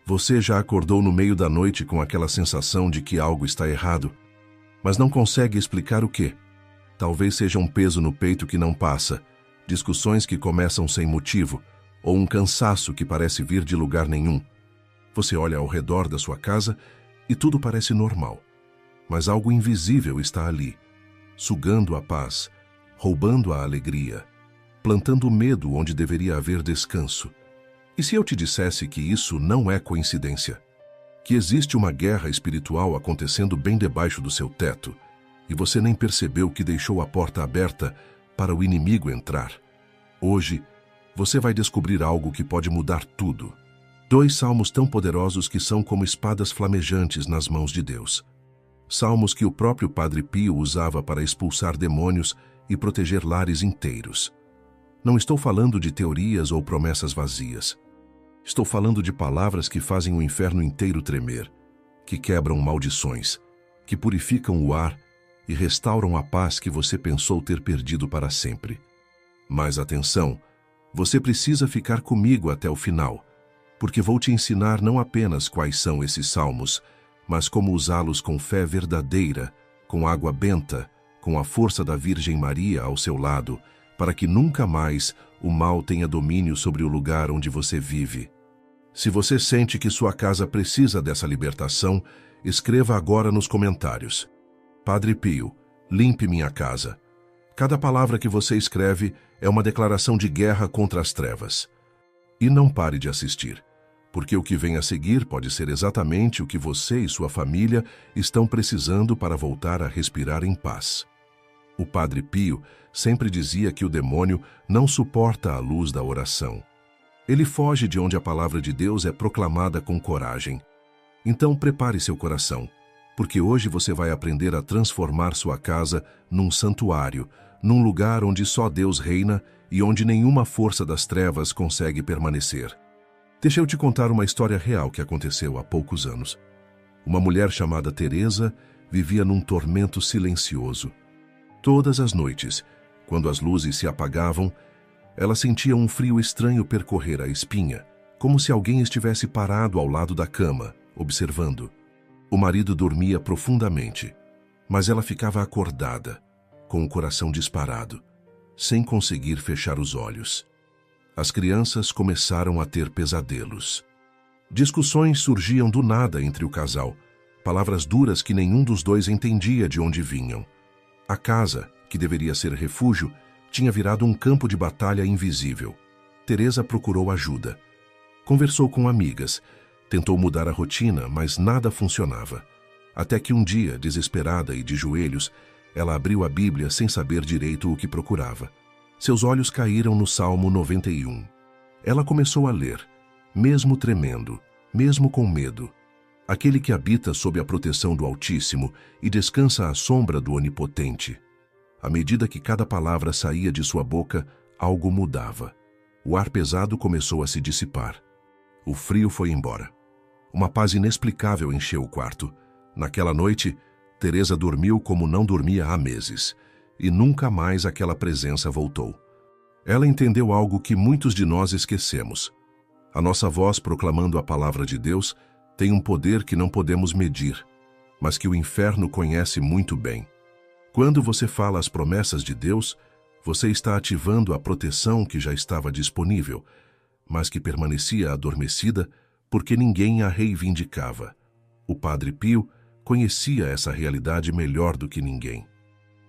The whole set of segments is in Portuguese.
Você já acordou no meio da noite com aquela sensação de que algo está errado, mas não consegue explicar o quê? Talvez seja um peso no peito que não passa, discussões que começam sem motivo, ou um cansaço que parece vir de lugar nenhum. Você olha ao redor da sua casa e tudo parece normal, mas algo invisível está ali, sugando a paz, roubando a alegria, plantando medo onde deveria haver descanso. E se eu te dissesse que isso não é coincidência? Que existe uma guerra espiritual acontecendo bem debaixo do seu teto, e você nem percebeu que deixou a porta aberta para o inimigo entrar? Hoje, você vai descobrir algo que pode mudar tudo. 2 salmos tão poderosos que são como espadas flamejantes nas mãos de Deus. Salmos que o próprio Padre Pio usava para expulsar demônios e proteger lares inteiros. Não estou falando de teorias ou promessas vazias. Estou falando de palavras que fazem o inferno inteiro tremer, que quebram maldições, que purificam o ar e restauram a paz que você pensou ter perdido para sempre. Mas atenção, você precisa ficar comigo até o final, porque vou te ensinar não apenas quais são esses salmos, mas como usá-los com fé verdadeira, com água benta, com a força da Virgem Maria ao seu lado, para que nunca mais o mal tenha domínio sobre o lugar onde você vive. Se você sente que sua casa precisa dessa libertação, escreva agora nos comentários: Padre Pio, limpe minha casa. Cada palavra que você escreve é uma declaração de guerra contra as trevas. E não pare de assistir, porque o que vem a seguir pode ser exatamente o que você e sua família estão precisando para voltar a respirar em paz. O Padre Pio sempre dizia que o demônio não suporta a luz da oração. Ele foge de onde a palavra de Deus é proclamada com coragem. Então prepare seu coração, porque hoje você vai aprender a transformar sua casa num santuário, num lugar onde só Deus reina e onde nenhuma força das trevas consegue permanecer. Deixa eu te contar uma história real que aconteceu há poucos anos. Uma mulher chamada Teresa vivia num tormento silencioso. Todas as noites, quando as luzes se apagavam, ela sentia um frio estranho percorrer a espinha, como se alguém estivesse parado ao lado da cama, observando. O marido dormia profundamente, mas ela ficava acordada, com o coração disparado, sem conseguir fechar os olhos. As crianças começaram a ter pesadelos. Discussões surgiam do nada entre o casal, palavras duras que nenhum dos dois entendia de onde vinham. A casa, que deveria ser refúgio, tinha virado um campo de batalha invisível. Teresa procurou ajuda. Conversou com amigas, tentou mudar a rotina, mas nada funcionava. Até que um dia, desesperada e de joelhos, ela abriu a Bíblia sem saber direito o que procurava. Seus olhos caíram no Salmo 91. Ela começou a ler, mesmo tremendo, mesmo com medo. Aquele que habita sob a proteção do Altíssimo e descansa à sombra do Onipotente. À medida que cada palavra saía de sua boca, algo mudava. O ar pesado começou a se dissipar. O frio foi embora. Uma paz inexplicável encheu o quarto. Naquela noite, Teresa dormiu como não dormia há meses, e nunca mais aquela presença voltou. Ela entendeu algo que muitos de nós esquecemos. A nossa voz proclamando a palavra de Deus tem um poder que não podemos medir, mas que o inferno conhece muito bem. Quando você fala as promessas de Deus, você está ativando a proteção que já estava disponível, mas que permanecia adormecida porque ninguém a reivindicava. O Padre Pio conhecia essa realidade melhor do que ninguém.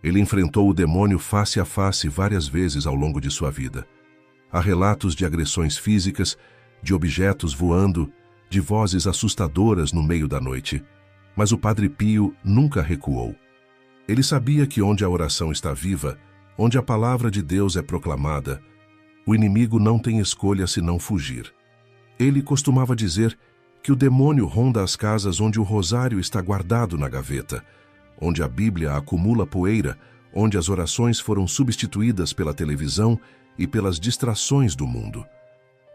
Ele enfrentou o demônio face a face várias vezes ao longo de sua vida. Há relatos de agressões físicas, de objetos voando, de vozes assustadoras no meio da noite. Mas o Padre Pio nunca recuou. Ele sabia que onde a oração está viva, onde a palavra de Deus é proclamada, o inimigo não tem escolha senão fugir. Ele costumava dizer que o demônio ronda as casas onde o rosário está guardado na gaveta, onde a Bíblia acumula poeira, onde as orações foram substituídas pela televisão e pelas distrações do mundo.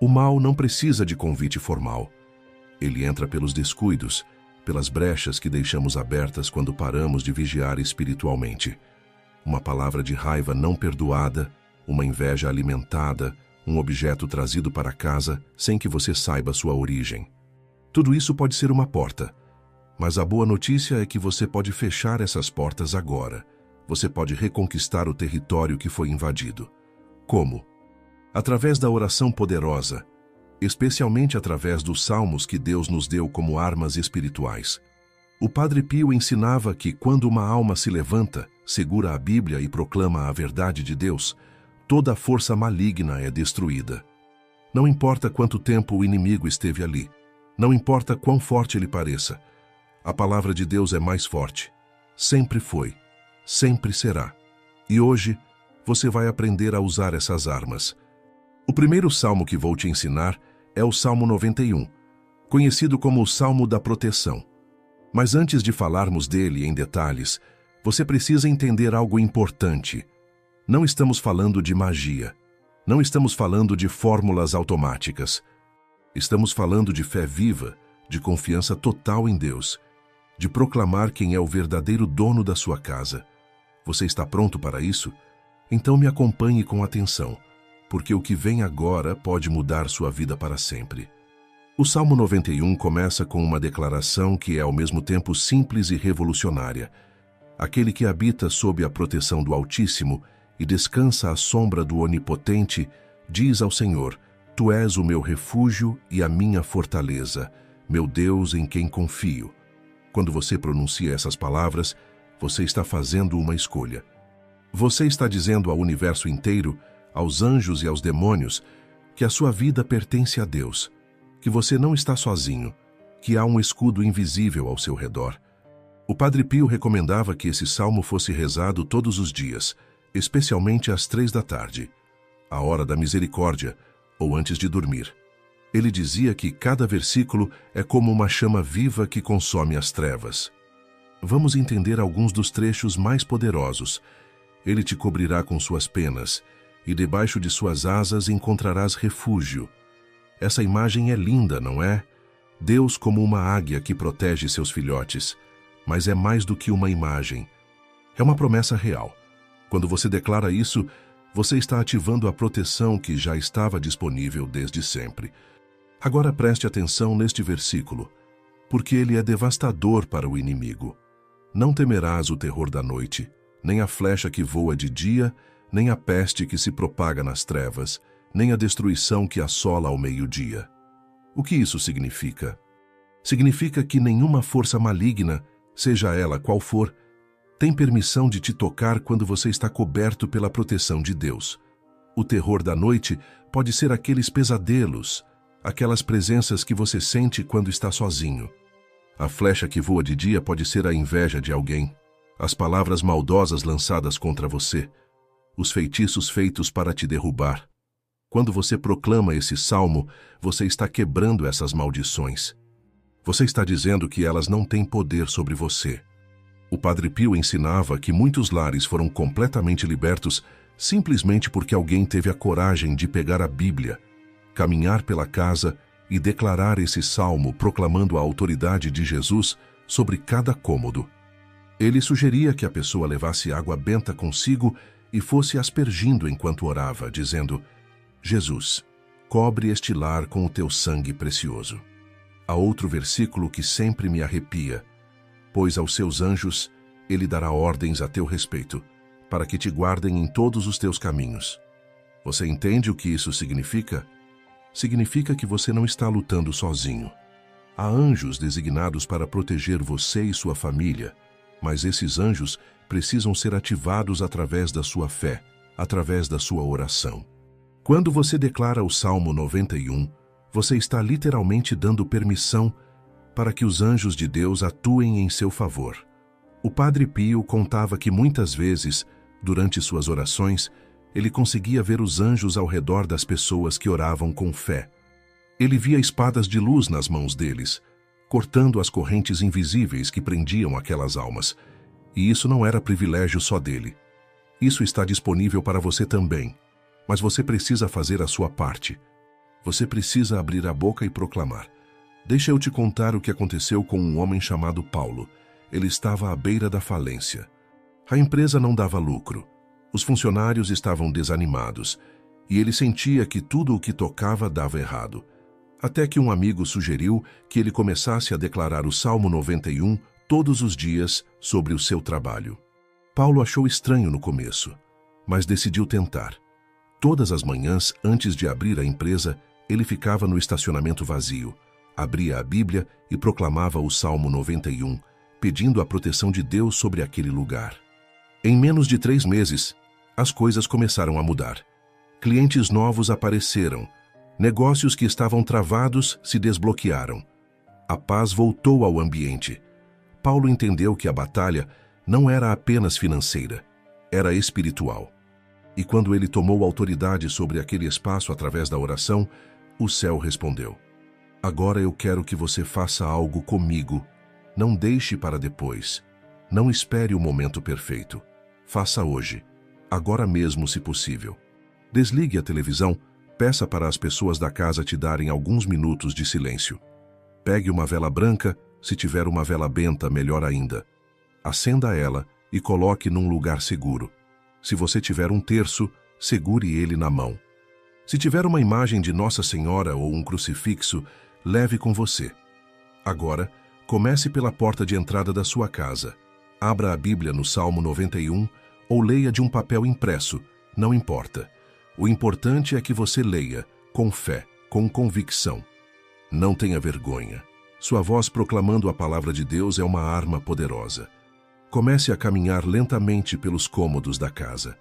O mal não precisa de convite formal. Ele entra pelos descuidos, pelas brechas que deixamos abertas quando paramos de vigiar espiritualmente. Uma palavra de raiva não perdoada, uma inveja alimentada, um objeto trazido para casa sem que você saiba sua origem. Tudo isso pode ser uma porta, mas a boa notícia é que você pode fechar essas portas agora. Você pode reconquistar o território que foi invadido. Como? Através da oração poderosa, especialmente através dos salmos que Deus nos deu como armas espirituais. O Padre Pio ensinava que quando uma alma se levanta, segura a Bíblia e proclama a verdade de Deus, toda a força maligna é destruída. Não importa quanto tempo o inimigo esteve ali, não importa quão forte ele pareça, a palavra de Deus é mais forte. Sempre foi, sempre será. E hoje, você vai aprender a usar essas armas. O primeiro salmo que vou te ensinar é o Salmo 91, conhecido como o Salmo da Proteção. Mas antes de falarmos dele em detalhes, você precisa entender algo importante. Não estamos falando de magia. Não estamos falando de fórmulas automáticas. Estamos falando de fé viva, de confiança total em Deus, de proclamar quem é o verdadeiro dono da sua casa. Você está pronto para isso? Então me acompanhe com atenção, porque o que vem agora pode mudar sua vida para sempre. O Salmo 91 começa com uma declaração que é ao mesmo tempo simples e revolucionária. Aquele que habita sob a proteção do Altíssimo e descansa à sombra do Onipotente, diz ao Senhor: Tu és o meu refúgio e a minha fortaleza, meu Deus em quem confio. Quando você pronuncia essas palavras, você está fazendo uma escolha. Você está dizendo ao universo inteiro, aos anjos e aos demônios, que a sua vida pertence a Deus, que você não está sozinho, que há um escudo invisível ao seu redor. O Padre Pio recomendava que esse salmo fosse rezado todos os dias, especialmente às 3 da tarde, a hora da misericórdia, ou antes de dormir. Ele dizia que cada versículo é como uma chama viva que consome as trevas. Vamos entender alguns dos trechos mais poderosos. Ele te cobrirá com suas penas, e debaixo de suas asas encontrarás refúgio. Essa imagem é linda, não é? Deus como uma águia que protege seus filhotes. Mas é mais do que uma imagem. É uma promessa real. Quando você declara isso, você está ativando a proteção que já estava disponível desde sempre. Agora preste atenção neste versículo, porque ele é devastador para o inimigo. Não temerás o terror da noite, nem a flecha que voa de dia, nem a peste que se propaga nas trevas, nem a destruição que assola ao meio-dia. O que isso significa? Significa que nenhuma força maligna, seja ela qual for, tem permissão de te tocar quando você está coberto pela proteção de Deus. O terror da noite pode ser aqueles pesadelos, aquelas presenças que você sente quando está sozinho. A flecha que voa de dia pode ser a inveja de alguém, as palavras maldosas lançadas contra você, os feitiços feitos para te derrubar. Quando você proclama esse salmo, você está quebrando essas maldições. Você está dizendo que elas não têm poder sobre você. O Padre Pio ensinava que muitos lares foram completamente libertos simplesmente porque alguém teve a coragem de pegar a Bíblia, caminhar pela casa e declarar esse salmo proclamando a autoridade de Jesus sobre cada cômodo. Ele sugeria que a pessoa levasse água benta consigo e fosse aspergindo enquanto orava, dizendo: Jesus, cobre este lar com o teu sangue precioso. Há outro versículo que sempre me arrepia: pois aos seus anjos ele dará ordens a teu respeito, para que te guardem em todos os teus caminhos. Você entende o que isso significa? Significa que você não está lutando sozinho. Há anjos designados para proteger você e sua família, mas esses anjos precisam ser ativados através da sua fé, através da sua oração. Quando você declara o Salmo 91, você está literalmente dando permissão para que os anjos de Deus atuem em seu favor. O Padre Pio contava que muitas vezes, durante suas orações, ele conseguia ver os anjos ao redor das pessoas que oravam com fé. Ele via espadas de luz nas mãos deles, cortando as correntes invisíveis que prendiam aquelas almas. E isso não era privilégio só dele. Isso está disponível para você também, mas você precisa fazer a sua parte. Você precisa abrir a boca e proclamar. Deixa eu te contar o que aconteceu com um homem chamado Paulo. Ele estava à beira da falência. A empresa não dava lucro. Os funcionários estavam desanimados. E ele sentia que tudo o que tocava dava errado. Até que um amigo sugeriu que ele começasse a declarar o Salmo 91 todos os dias sobre o seu trabalho. Paulo achou estranho no começo, mas decidiu tentar. Todas as manhãs, antes de abrir a empresa, ele ficava no estacionamento vazio, abria a Bíblia e proclamava o Salmo 91, pedindo a proteção de Deus sobre aquele lugar. Em menos de 3 meses, as coisas começaram a mudar. Clientes novos apareceram. Negócios que estavam travados se desbloquearam. A paz voltou ao ambiente. Paulo entendeu que a batalha não era apenas financeira, era espiritual. E quando ele tomou autoridade sobre aquele espaço através da oração, o céu respondeu: agora eu quero que você faça algo comigo. Não deixe para depois. Não espere o momento perfeito. Faça hoje, agora mesmo se possível. Desligue a televisão, peça para as pessoas da casa te darem alguns minutos de silêncio. Pegue uma vela branca, se tiver uma vela benta, melhor ainda. Acenda ela e coloque num lugar seguro. Se você tiver um terço, segure ele na mão. Se tiver uma imagem de Nossa Senhora ou um crucifixo, leve com você. Agora, comece pela porta de entrada da sua casa. Abra a Bíblia no Salmo 91 ou leia de um papel impresso, não importa. O importante é que você leia, com fé, com convicção. Não tenha vergonha. Sua voz proclamando a palavra de Deus é uma arma poderosa. Comece a caminhar lentamente pelos cômodos da casa.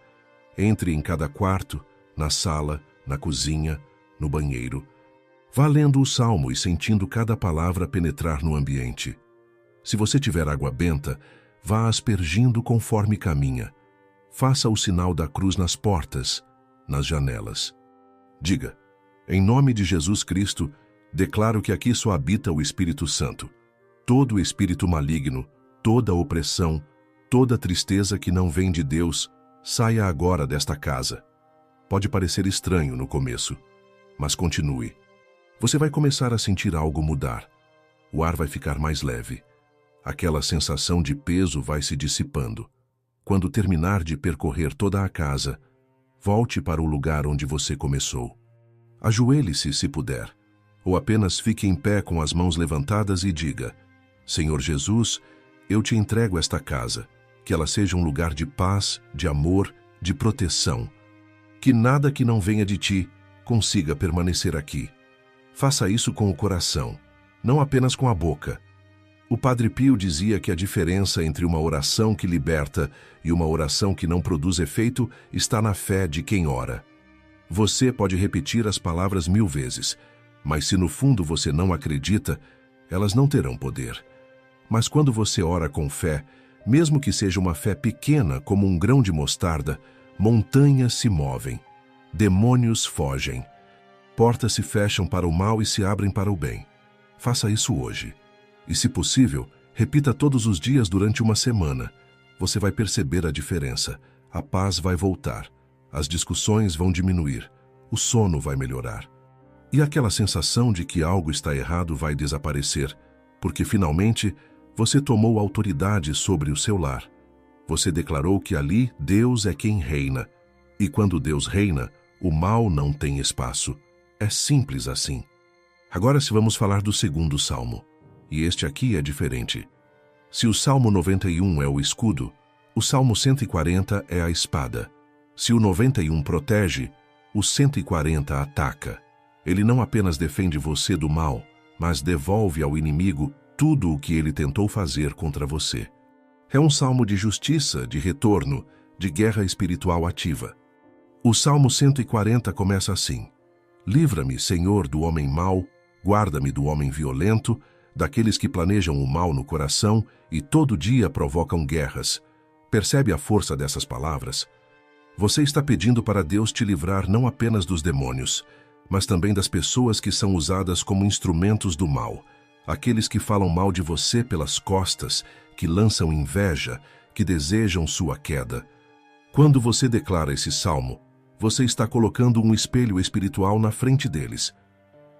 Entre em cada quarto, na sala, na cozinha, no banheiro. Vá lendo o salmo e sentindo cada palavra penetrar no ambiente. Se você tiver água benta, vá aspergindo conforme caminha. Faça o sinal da cruz nas portas, nas janelas. Diga: em nome de Jesus Cristo, declaro que aqui só habita o Espírito Santo. Todo espírito maligno, toda opressão, toda tristeza que não vem de Deus, saia agora desta casa. Pode parecer estranho no começo, mas continue. Você vai começar a sentir algo mudar. O ar vai ficar mais leve. Aquela sensação de peso vai se dissipando. Quando terminar de percorrer toda a casa, volte para o lugar onde você começou. Ajoelhe-se se puder, ou apenas fique em pé com as mãos levantadas e diga: Senhor Jesus, eu te entrego esta casa, que ela seja um lugar de paz, de amor, de proteção. Que nada que não venha de ti consiga permanecer aqui. Faça isso com o coração, não apenas com a boca. O Padre Pio dizia que a diferença entre uma oração que liberta e uma oração que não produz efeito está na fé de quem ora. Você pode repetir as palavras 1000 vezes, mas se no fundo você não acredita, elas não terão poder. Mas quando você ora com fé, mesmo que seja uma fé pequena como um grão de mostarda, montanhas se movem, demônios fogem, portas se fecham para o mal e se abrem para o bem. Faça isso hoje. E, se possível, repita todos os dias durante uma semana. Você vai perceber a diferença. A paz vai voltar. As discussões vão diminuir. O sono vai melhorar. E aquela sensação de que algo está errado vai desaparecer, porque finalmente você tomou autoridade sobre o seu lar. Você declarou que ali Deus é quem reina. E quando Deus reina, o mal não tem espaço. É simples assim. Agora vamos falar do segundo salmo. E este aqui é diferente. Se o Salmo 91 é o escudo, o Salmo 140 é a espada. Se o 91 protege, o 140 ataca. Ele não apenas defende você do mal, mas devolve ao inimigo tudo o que ele tentou fazer contra você. É um salmo de justiça, de retorno, de guerra espiritual ativa. O Salmo 140 começa assim: livra-me, Senhor, do homem mau, guarda-me do homem violento, daqueles que planejam o mal no coração e todo dia provocam guerras. Percebe a força dessas palavras? Você está pedindo para Deus te livrar não apenas dos demônios, mas também das pessoas que são usadas como instrumentos do mal, aqueles que falam mal de você pelas costas, que lançam inveja, que desejam sua queda. Quando você declara esse salmo, você está colocando um espelho espiritual na frente deles.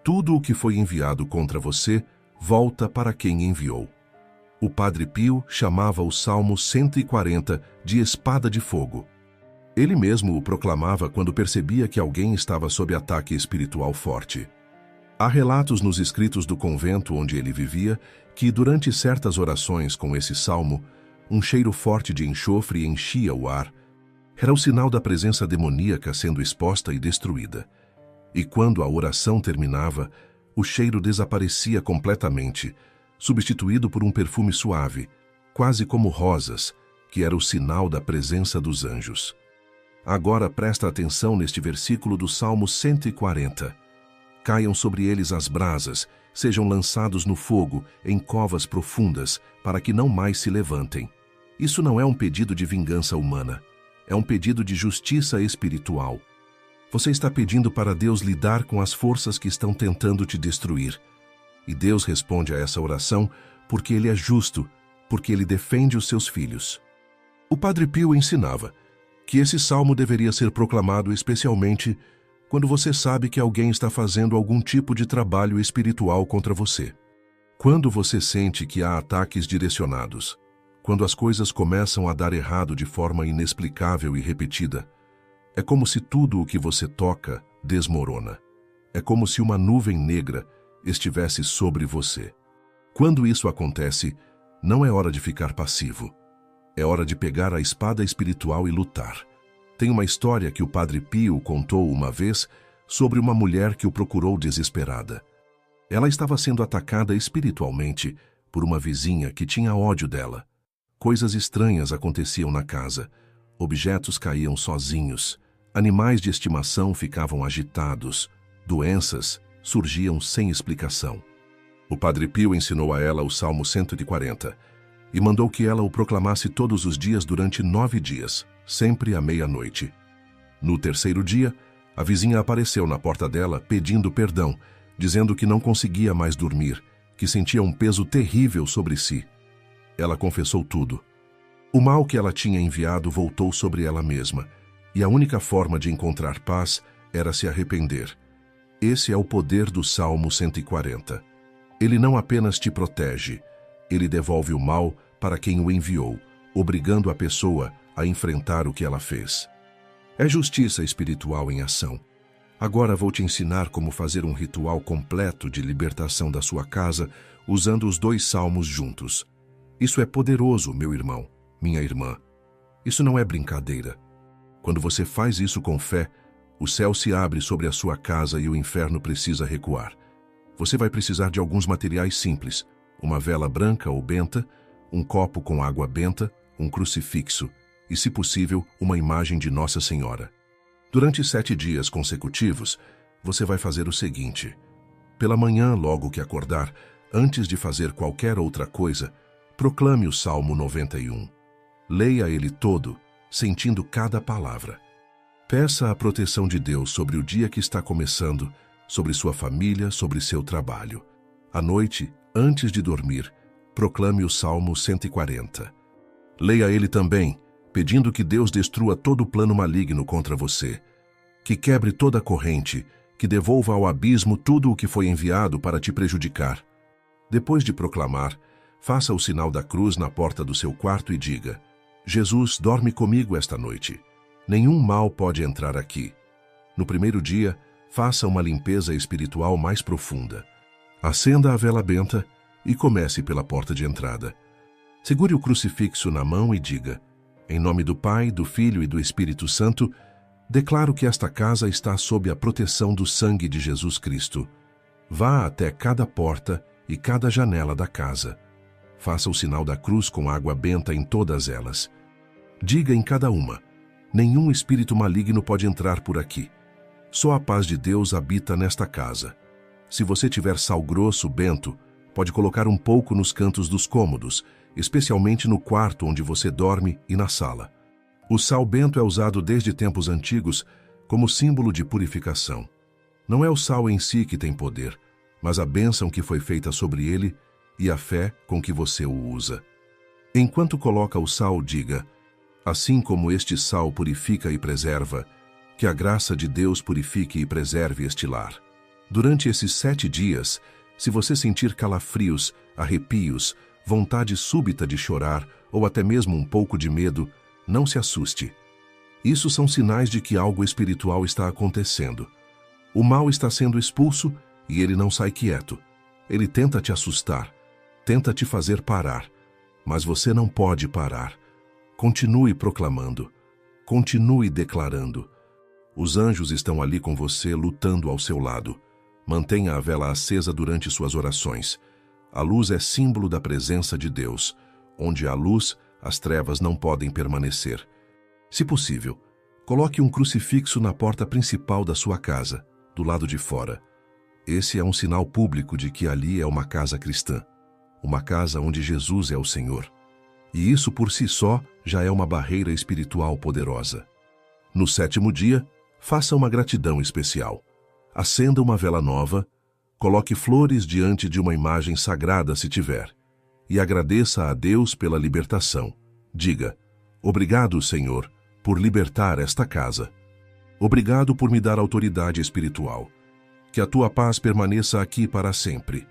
Tudo o que foi enviado contra você volta para quem enviou. O Padre Pio chamava o Salmo 140 de espada de fogo. Ele mesmo o proclamava quando percebia que alguém estava sob ataque espiritual forte. Há relatos nos escritos do convento onde ele vivia que, durante certas orações com esse salmo, um cheiro forte de enxofre enchia o ar. Era o sinal da presença demoníaca sendo exposta e destruída. E quando a oração terminava, o cheiro desaparecia completamente, substituído por um perfume suave, quase como rosas, que era o sinal da presença dos anjos. Agora presta atenção neste versículo do Salmo 140. Caiam sobre eles as brasas, sejam lançados no fogo, em covas profundas, para que não mais se levantem. Isso não é um pedido de vingança humana, é um pedido de justiça espiritual. Você está pedindo para Deus lidar com as forças que estão tentando te destruir. E Deus responde a essa oração porque Ele é justo, porque Ele defende os seus filhos. O Padre Pio ensinava que esse salmo deveria ser proclamado especialmente quando você sabe que alguém está fazendo algum tipo de trabalho espiritual contra você. Quando você sente que há ataques direcionados, quando as coisas começam a dar errado de forma inexplicável e repetida, é como se tudo o que você toca desmorona. É como se uma nuvem negra estivesse sobre você. Quando isso acontece, não é hora de ficar passivo. É hora de pegar a espada espiritual e lutar. Tem uma história que o Padre Pio contou uma vez sobre uma mulher que o procurou desesperada. Ela estava sendo atacada espiritualmente por uma vizinha que tinha ódio dela. Coisas estranhas aconteciam na casa. Objetos caíam sozinhos. Animais de estimação ficavam agitados. Doenças surgiam sem explicação. O Padre Pio ensinou a ela o Salmo 140 e mandou que ela o proclamasse todos os dias durante 9 dias, sempre à meia-noite. No terceiro dia, a vizinha apareceu na porta dela pedindo perdão, dizendo que não conseguia mais dormir, que sentia um peso terrível sobre si. Ela confessou tudo. O mal que ela tinha enviado voltou sobre ela mesma, e a única forma de encontrar paz era se arrepender. Esse é o poder do Salmo 140. Ele não apenas te protege, ele devolve o mal para quem o enviou, obrigando a pessoa a enfrentar o que ela fez. É justiça espiritual em ação. Agora vou te ensinar como fazer um ritual completo de libertação da sua casa usando os 2 salmos juntos. Isso é poderoso, meu irmão, minha irmã. Isso não é brincadeira. Quando você faz isso com fé, o céu se abre sobre a sua casa e o inferno precisa recuar. Você vai precisar de alguns materiais simples: uma vela branca ou benta, um copo com água benta, um crucifixo e, se possível, uma imagem de Nossa Senhora. Durante 7 dias consecutivos, você vai fazer o seguinte: pela manhã, logo que acordar, antes de fazer qualquer outra coisa, proclame o Salmo 91. Leia ele todo, sentindo cada palavra. Peça a proteção de Deus sobre o dia que está começando, sobre sua família, sobre seu trabalho. À noite, antes de dormir, proclame o Salmo 140. Leia ele também, pedindo que Deus destrua todo o plano maligno contra você, que quebre toda a corrente, que devolva ao abismo tudo o que foi enviado para te prejudicar. Depois de proclamar, faça o sinal da cruz na porta do seu quarto e diga: Jesus, dorme comigo esta noite. Nenhum mal pode entrar aqui. No primeiro dia, faça uma limpeza espiritual mais profunda. Acenda a vela benta e comece pela porta de entrada. Segure o crucifixo na mão e diga: em nome do Pai, do Filho e do Espírito Santo, declaro que esta casa está sob a proteção do sangue de Jesus Cristo. Vá até cada porta e cada janela da casa. Faça o sinal da cruz com água benta em todas elas. Diga em cada uma: nenhum espírito maligno pode entrar por aqui. Só a paz de Deus habita nesta casa. Se você tiver sal grosso bento, pode colocar um pouco nos cantos dos cômodos, especialmente no quarto onde você dorme e na sala. O sal bento é usado desde tempos antigos como símbolo de purificação. Não é o sal em si que tem poder, mas a bênção que foi feita sobre ele e a fé com que você o usa. Enquanto coloca o sal, diga: assim como este sal purifica e preserva, que a graça de Deus purifique e preserve este lar. Durante esses 7 dias, se você sentir calafrios, arrepios, vontade súbita de chorar ou até mesmo um pouco de medo, não se assuste. Isso são sinais de que algo espiritual está acontecendo. O mal está sendo expulso e ele não sai quieto. Ele tenta te assustar, tenta te fazer parar, mas você não pode parar. Continue proclamando, continue declarando. Os anjos estão ali com você, lutando ao seu lado. Mantenha a vela acesa durante suas orações. A luz é símbolo da presença de Deus. Onde há luz, as trevas não podem permanecer. Se possível, coloque um crucifixo na porta principal da sua casa, do lado de fora. Esse é um sinal público de que ali é uma casa cristã, uma casa onde Jesus é o Senhor. E isso por si só já é uma barreira espiritual poderosa. No 7º dia, faça uma gratidão especial. Acenda uma vela nova, coloque flores diante de uma imagem sagrada se tiver, e agradeça a Deus pela libertação. Diga: obrigado, Senhor, por libertar esta casa. Obrigado por me dar autoridade espiritual. Que a tua paz permaneça aqui para sempre.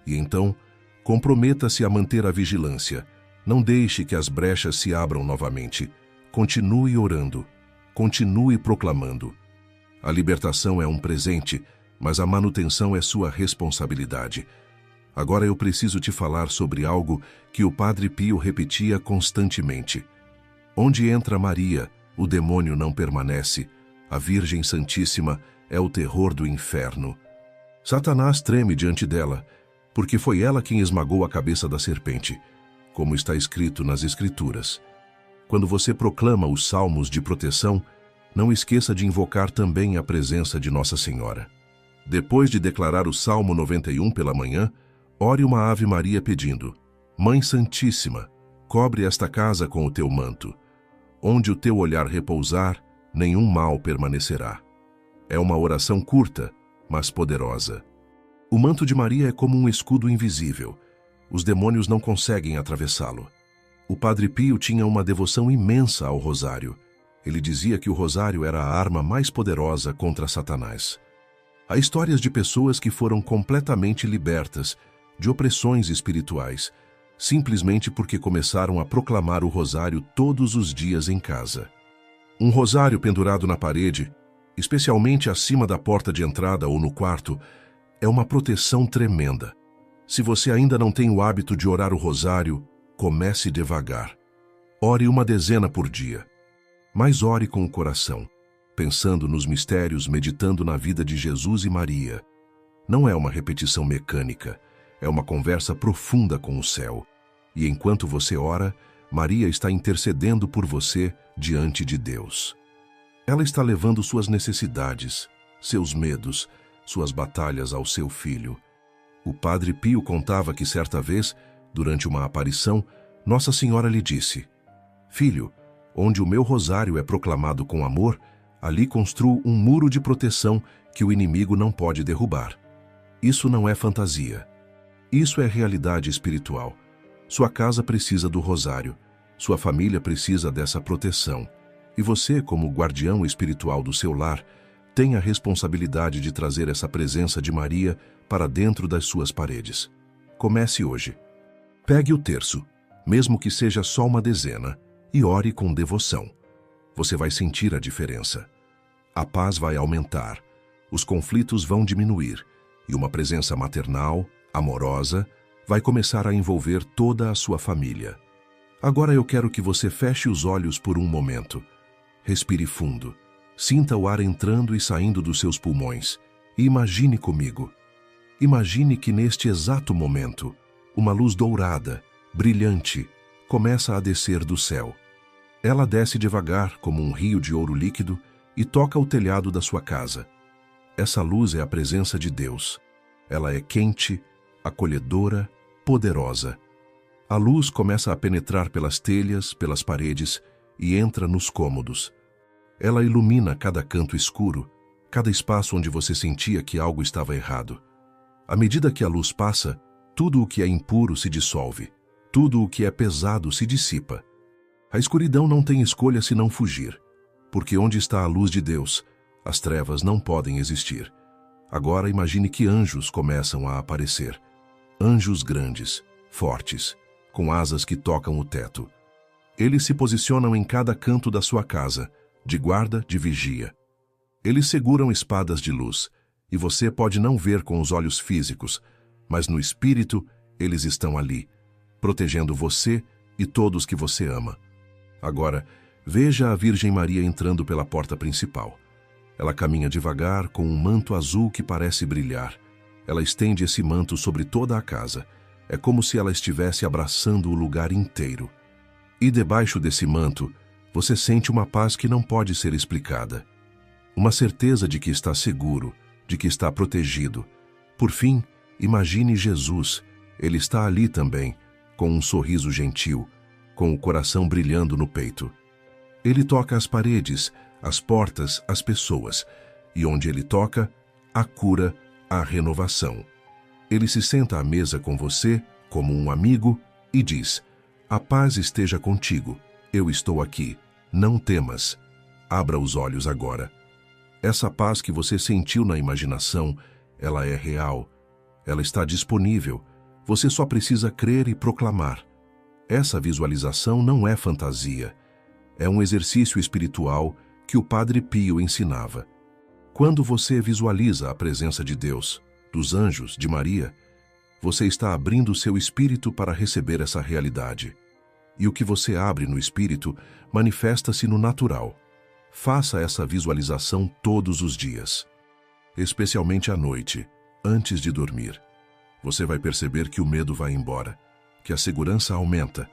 E então, comprometa-se a manter a vigilância. Não deixe que as brechas se abram novamente. Continue orando. Continue proclamando. A libertação é um presente, mas a manutenção é sua responsabilidade. Agora eu preciso te falar sobre algo que o Padre Pio repetia constantemente. Onde entra Maria, o demônio não permanece. A Virgem Santíssima é o terror do inferno. Satanás treme diante dela, porque foi ela quem esmagou a cabeça da serpente, como está escrito nas Escrituras. Quando você proclama os salmos de proteção, não esqueça de invocar também a presença de Nossa Senhora. Depois de declarar o Salmo 91 pela manhã, ore uma Ave Maria pedindo: Mãe Santíssima, cobre esta casa com o teu manto. Onde o teu olhar repousar, nenhum mal permanecerá. É uma oração curta, mas poderosa. O manto de Maria é como um escudo invisível. Os demônios não conseguem atravessá-lo. O Padre Pio tinha uma devoção imensa ao rosário. Ele dizia que o rosário era a arma mais poderosa contra Satanás. Há histórias de pessoas que foram completamente libertas de opressões espirituais, simplesmente porque começaram a proclamar o rosário todos os dias em casa. Um rosário pendurado na parede, especialmente acima da porta de entrada ou no quarto, é uma proteção tremenda. Se você ainda não tem o hábito de orar o rosário, comece devagar. Ore uma dezena por dia. Mas ore com o coração, pensando nos mistérios, meditando na vida de Jesus e Maria. Não é uma repetição mecânica, é uma conversa profunda com o céu. E enquanto você ora, Maria está intercedendo por você diante de Deus. Ela está levando suas necessidades, seus medos, suas batalhas ao seu filho. O Padre Pio contava que certa vez, durante uma aparição, Nossa Senhora lhe disse: Filho, onde o meu rosário é proclamado com amor, ali construo um muro de proteção que o inimigo não pode derrubar. Isso não é fantasia. Isso é realidade espiritual. Sua casa precisa do rosário. Sua família precisa dessa proteção. E você, como guardião espiritual do seu lar, tem a responsabilidade de trazer essa presença de Maria para dentro das suas paredes. Comece hoje. Pegue o terço, mesmo que seja só uma dezena, e ore com devoção. Você vai sentir a diferença. A paz vai aumentar, os conflitos vão diminuir, e uma presença maternal, amorosa, vai começar a envolver toda a sua família. Agora eu quero que você feche os olhos por um momento. Respire fundo. Sinta o ar entrando e saindo dos seus pulmões. E imagine comigo. Imagine que neste exato momento, uma luz dourada, brilhante, começa a descer do céu. Ela desce devagar, como um rio de ouro líquido, e toca o telhado da sua casa. Essa luz é a presença de Deus. Ela é quente, acolhedora, poderosa. A luz começa a penetrar pelas telhas, pelas paredes e entra nos cômodos. Ela ilumina cada canto escuro, cada espaço onde você sentia que algo estava errado. À medida que a luz passa, tudo o que é impuro se dissolve, tudo o que é pesado se dissipa. A escuridão não tem escolha senão fugir, porque onde está a luz de Deus, as trevas não podem existir. Agora imagine que anjos começam a aparecer. Anjos grandes, fortes, com asas que tocam o teto. Eles se posicionam em cada canto da sua casa, de guarda, de vigia. Eles seguram espadas de luz, E você pode não ver com os olhos físicos, mas no espírito eles estão ali, protegendo você e todos que você ama. Agora, veja a Virgem Maria entrando pela porta principal. Ela caminha devagar com um manto azul que parece brilhar. Ela estende esse manto sobre toda a casa. É como se ela estivesse abraçando o lugar inteiro. E debaixo desse manto, você sente uma paz que não pode ser explicada. Uma certeza de que está seguro, de que está protegido. Por fim, imagine Jesus. Ele está ali também, com um sorriso gentil, com o coração brilhando no peito. Ele toca as paredes, as portas, as pessoas, e onde ele toca, a cura, a renovação. Ele se senta à mesa com você, como um amigo, e diz: "A paz esteja contigo, eu estou aqui, não temas." Abra os olhos agora. Essa paz que você sentiu na imaginação, ela é real, ela está disponível, você só precisa crer e proclamar. Essa visualização não é fantasia, é um exercício espiritual que o Padre Pio ensinava. Quando você visualiza a presença de Deus, dos anjos, de Maria, você está abrindo seu espírito para receber essa realidade. E o que você abre no espírito manifesta-se no natural. Faça essa visualização todos os dias, especialmente à noite, antes de dormir. Você vai perceber que o medo vai embora, que a segurança aumenta,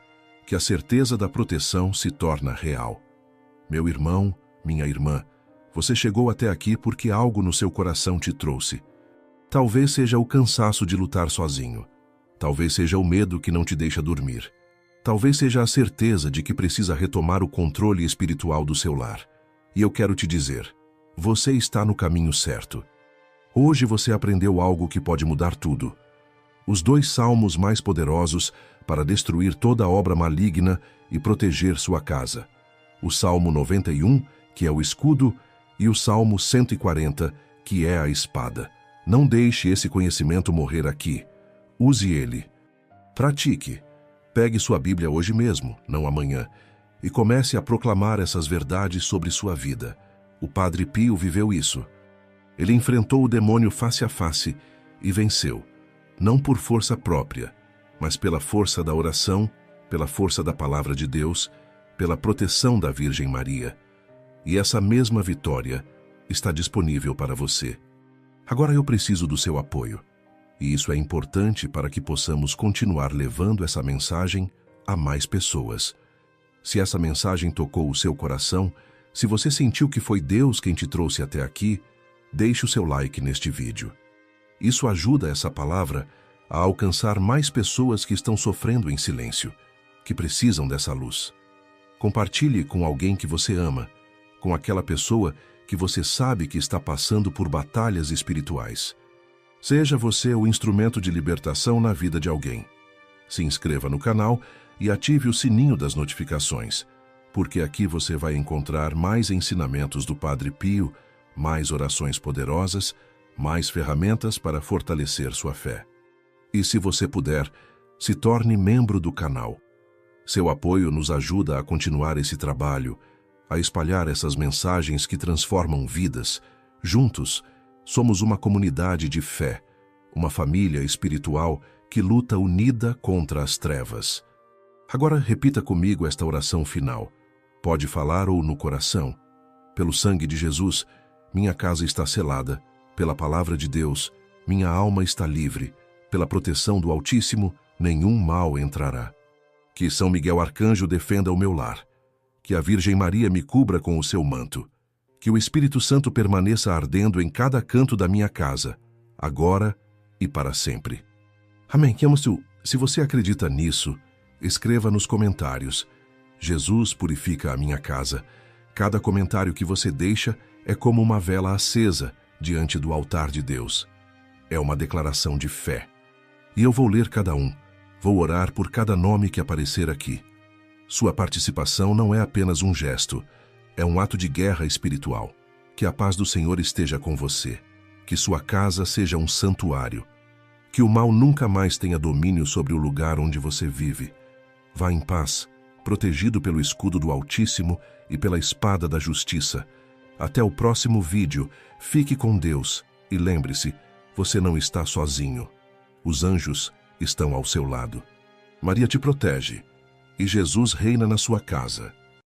que a certeza da proteção se torna real. Meu irmão, minha irmã, você chegou até aqui porque algo no seu coração te trouxe. Talvez seja o cansaço de lutar sozinho. Talvez seja o medo que não te deixa dormir. Talvez seja a certeza de que precisa retomar o controle espiritual do seu lar. E eu quero te dizer, você está no caminho certo. Hoje você aprendeu algo que pode mudar tudo. Os 2 salmos mais poderosos para destruir toda obra maligna e proteger sua casa. O Salmo 91, que é o escudo, e o Salmo 140, que é a espada. Não deixe esse conhecimento morrer aqui. Use ele. Pratique. Pegue sua Bíblia hoje mesmo, não amanhã, e comece a proclamar essas verdades sobre sua vida. O Padre Pio viveu isso. Ele enfrentou o demônio face a face e venceu, não por força própria, mas pela força da oração, pela força da palavra de Deus, pela proteção da Virgem Maria. E essa mesma vitória está disponível para você. Agora eu preciso do seu apoio. E isso é importante para que possamos continuar levando essa mensagem a mais pessoas. Se essa mensagem tocou o seu coração, se você sentiu que foi Deus quem te trouxe até aqui, deixe o seu like neste vídeo. Isso ajuda essa palavra a alcançar mais pessoas que estão sofrendo em silêncio, que precisam dessa luz. Compartilhe com alguém que você ama, com aquela pessoa que você sabe que está passando por batalhas espirituais. Seja você o instrumento de libertação na vida de alguém. Se inscreva no canal e ative o sininho das notificações, porque aqui você vai encontrar mais ensinamentos do Padre Pio, mais orações poderosas, mais ferramentas para fortalecer sua fé. E se você puder, se torne membro do canal. Seu apoio nos ajuda a continuar esse trabalho, a espalhar essas mensagens que transformam vidas. Juntos, somos uma comunidade de fé, uma família espiritual que luta unida contra as trevas. Agora repita comigo esta oração final. Pode falar ou no coração. Pelo sangue de Jesus, minha casa está selada. Pela palavra de Deus, minha alma está livre. Pela proteção do Altíssimo, nenhum mal entrará. Que São Miguel Arcanjo defenda o meu lar. Que a Virgem Maria me cubra com o seu manto. Que o Espírito Santo permaneça ardendo em cada canto da minha casa, agora e para sempre. Amém. Se você acredita nisso, escreva nos comentários. Jesus purifica a minha casa. Cada comentário que você deixa é como uma vela acesa diante do altar de Deus. É uma declaração de fé. E eu vou ler cada um. Vou orar por cada nome que aparecer aqui. Sua participação não é apenas um gesto, é um ato de guerra espiritual. Que a paz do Senhor esteja com você. Que sua casa seja um santuário. Que o mal nunca mais tenha domínio sobre o lugar onde você vive. Vá em paz, protegido pelo escudo do Altíssimo e pela espada da justiça. Até o próximo vídeo. Fique com Deus E lembre-se, você não está sozinho. Os anjos estão ao seu lado. Maria te protege e Jesus reina na sua casa.